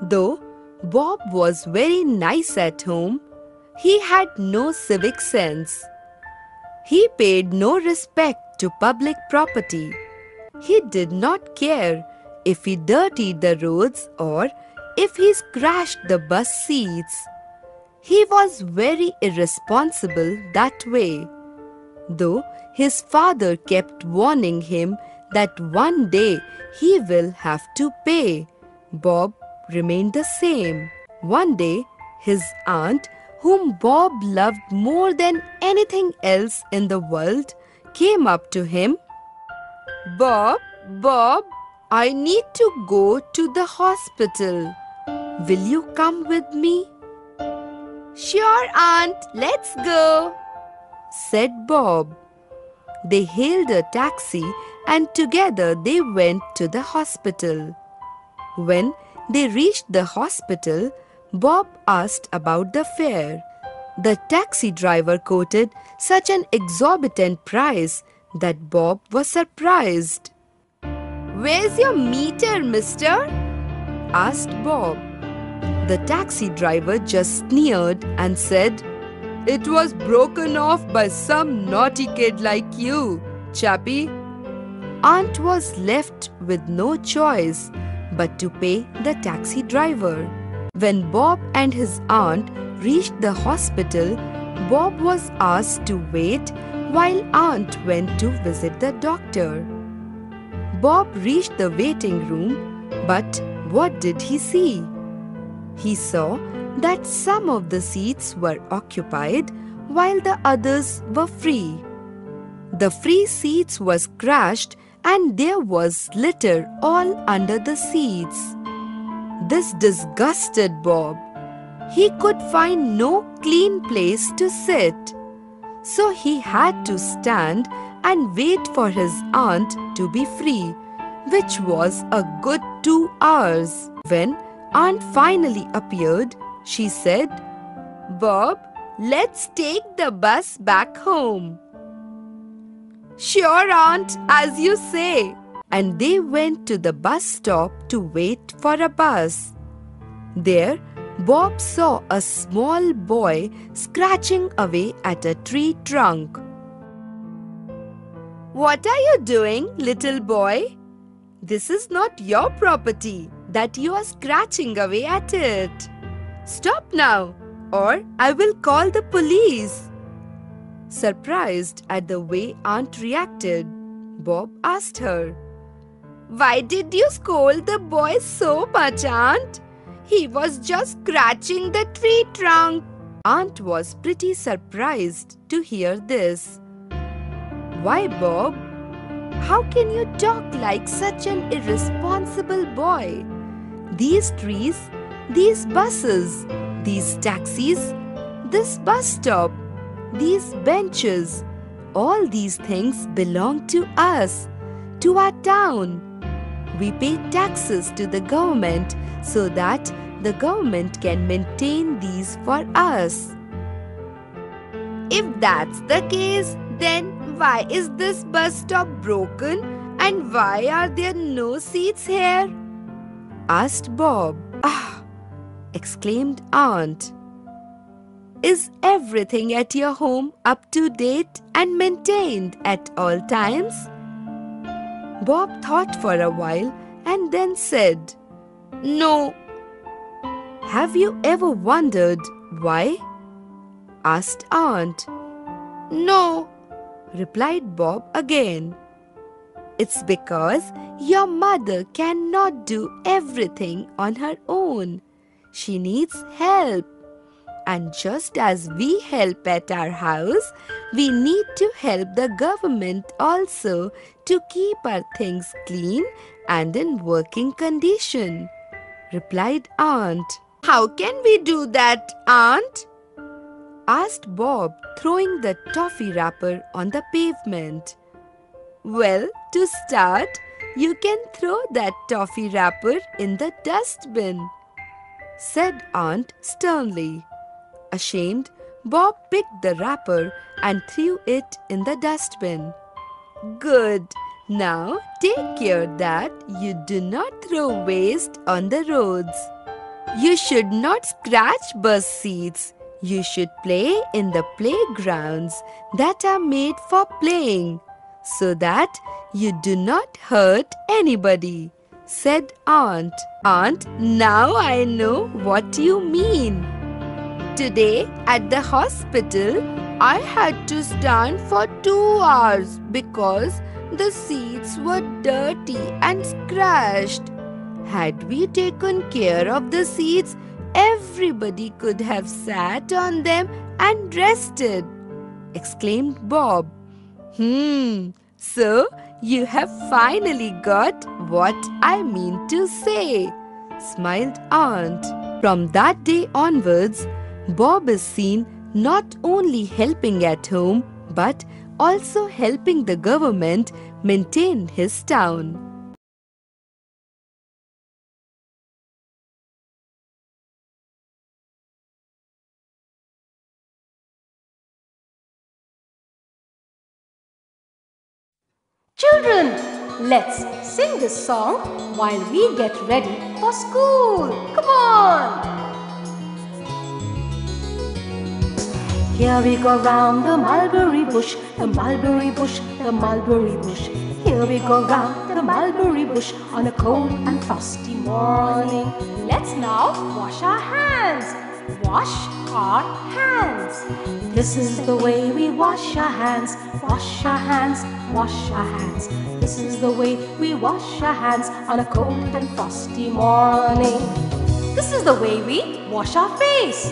Though Bob was very nice at home, he had no civic sense. He paid no respect to public property. He did not care if he dirtied the roads or if he scratched the bus seats. He was very irresponsible that way. Though his father kept warning him that one day he will have to pay, Bob remained the same. One day, his aunt, whom Bob loved more than anything else in the world, came up to him. Bob, I need to go to the hospital. Will you come with me? Sure, Aunt, let's go, said Bob. They hailed a taxi and together they went to the hospital. When they reached the hospital, Bob asked about the fare. The taxi driver quoted such an exorbitant price that Bob was surprised. Where's your meter, mister? Asked Bob. The taxi driver just sneered and said, It was broken off by some naughty kid like you, chappie. Aunt was left with no choice but to pay the taxi driver. When Bob and his aunt reached the hospital, Bob was asked to wait while Aunt went to visit the doctor. Bob reached the waiting room, but what did he see? He saw that some of the seats were occupied while the others were free. The free seats were scratched and there was litter all under the seats. This disgusted Bob. He could find no clean place to sit. So he had to stand and wait for his aunt to be free, which was a good 2 hours. When Aunt finally appeared, she said, Bob, let's take the bus back home. Sure, Aunt, as you say. And they went to the bus stop to wait for a bus. There, Bob saw a small boy scratching away at a tree trunk. What are you doing, little boy? This is not your property that you are scratching away at it. Stop now, or I will call the police. Surprised at the way Aunt reacted, Bob asked her, Why did you scold the boy so much, Aunt? He was just scratching the tree trunk. Aunt was pretty surprised to hear this. Why, Bob? How can you talk like such an irresponsible boy? These trees, these buses, these taxis, this bus stop, these benches, all these things belong to us, to our town. We pay taxes to the government so that the government can maintain these for us. If that's the case, then why is this bus stop broken and why are there no seats here? Asked Bob. Ah! Exclaimed Aunt. Is everything at your home up to date and maintained at all times? Bob thought for a while and then said, No. Have you ever wondered why? Asked Aunt. No, replied Bob again. It's because your mother cannot do everything on her own. She needs help. And just as we help at our house, we need to help the government also to keep our things clean and in working condition, replied Aunt. How can we do that, Aunt? Asked Bob, throwing the toffee wrapper on the pavement. Well, to start, you can throw that toffee wrapper in the dustbin, said Aunt sternly. Ashamed, Bob picked the wrapper and threw it in the dustbin. Good. Now take care that you do not throw waste on the roads. You should not scratch bus seats. You should play in the playgrounds that are made for playing, so that you do not hurt anybody, said Aunt. Aunt, now I know what you mean. Today at the hospital, I had to stand for 2 hours because the seats were dirty and scratched. Had we taken care of the seats, everybody could have sat on them and rested, exclaimed Bob. So you have finally got what I mean to say, smiled Aunt. From that day onwards, Bob is seen not only helping at home but also helping the government maintain his town. Children, let's sing this song while we get ready for school. Come on! Here we go round the mulberry bush, the mulberry bush, the mulberry bush. Here we go round the mulberry bush on a cold and frosty morning. Let's now wash our hands. Wash our hands. This is the way we wash our hands. Wash our hands, wash our hands. This is the way we wash our hands on a cold and frosty morning. This is the way we wash our face.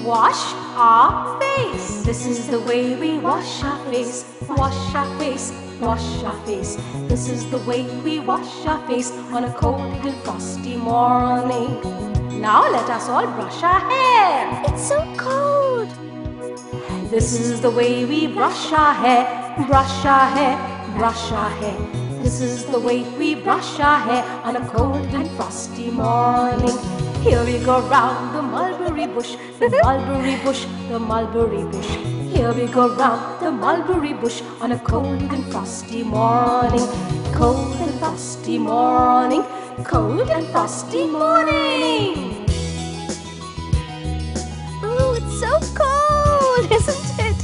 Wash our face. This is the way we wash our face. Wash our face, wash our face. This is the way we wash our face on a cold and frosty morning. Now let us all brush our hair. It's so cold. This is the way we brush our hair. Brush our hair, brush our hair. This is the way we brush our hair on a cold and frosty morning. Here we go round the mulberry bush, the mulberry bush, the mulberry bush. Here we go round the mulberry bush on a cold and frosty morning. Cold and frosty morning, cold and frosty morning. Ooh, it's so cold, isn't it?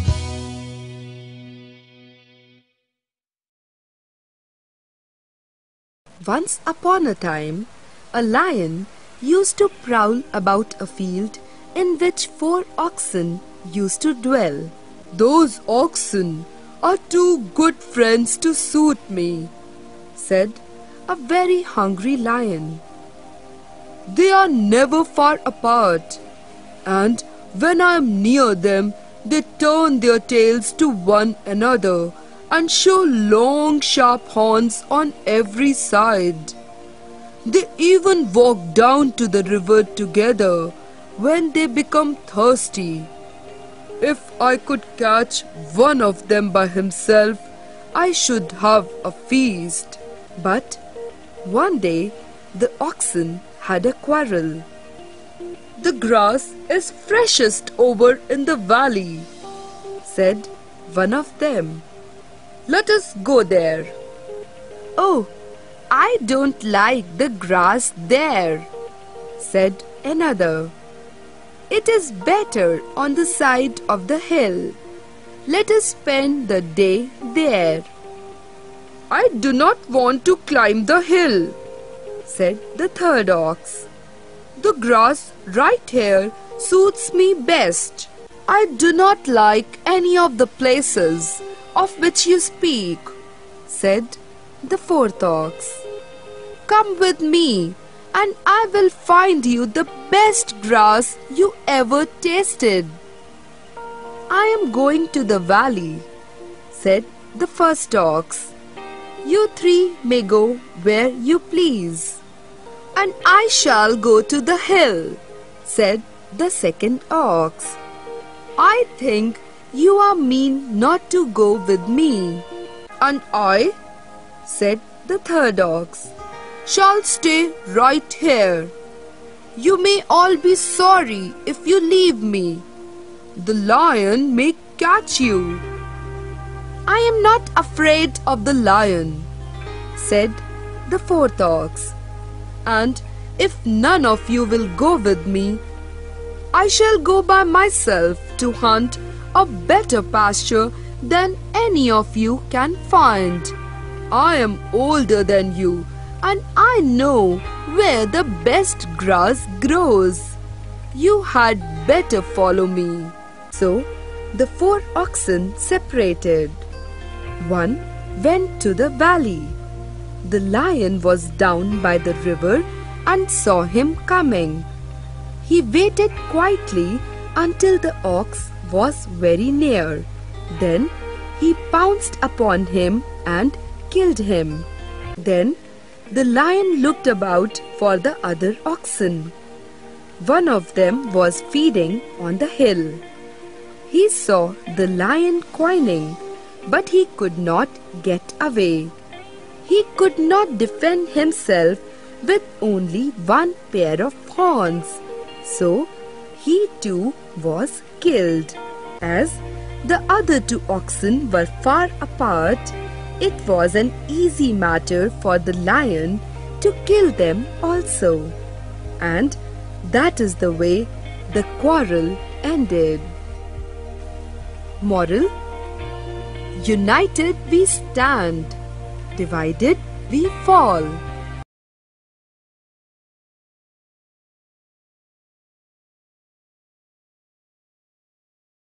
Once upon a time, a lion used to prowl about a field in which 4 oxen used to dwell. "Those oxen are too good friends to suit me," said a very hungry lion. "They are never far apart, and when I am near them, they turn their tails to one another and show long sharp horns on every side. They even walk down to the river together when they become thirsty. If I could catch one of them by himself, I should have a feast." But one day the oxen had a quarrel. "The grass is freshest over in the valley," said one of them. "Let us go there." "Oh, I don't like the grass there," said another. "It is better on the side of the hill. Let us spend the day there." "I do not want to climb the hill," said the third ox. "The grass right here suits me best. I do not like any of the places of which you speak," said the fourth ox. "Come with me, and I will find you the best grass you ever tasted." "I am going to the valley," said the first ox. "You three may go where you please." "And I shall go to the hill," said the second ox. "I think you are mean not to go with me." "And I," said the third ox, "shall stay right here. You may all be sorry if you leave me. The lion may catch you." "I am not afraid of the lion," said the fourth ox, "and If none of you will go with me, I shall go by myself to hunt a better pasture than any of you can find. I am older than you, and I know where the best grass grows. You had better follow me." So the 4 oxen separated. One went to the valley. The lion was down by the river and saw him coming. He waited quietly until the ox was very near. Then he pounced upon him and killed him. Then the lion looked about for the other oxen. One of them was feeding on the hill. He saw the lion whining, but he could not get away. He could not defend himself with only one pair of horns. So he too was killed. As the other 2 oxen were far apart, it was an easy matter for the lion to kill them also. And that is the way the quarrel ended. Moral: united we stand, divided we fall.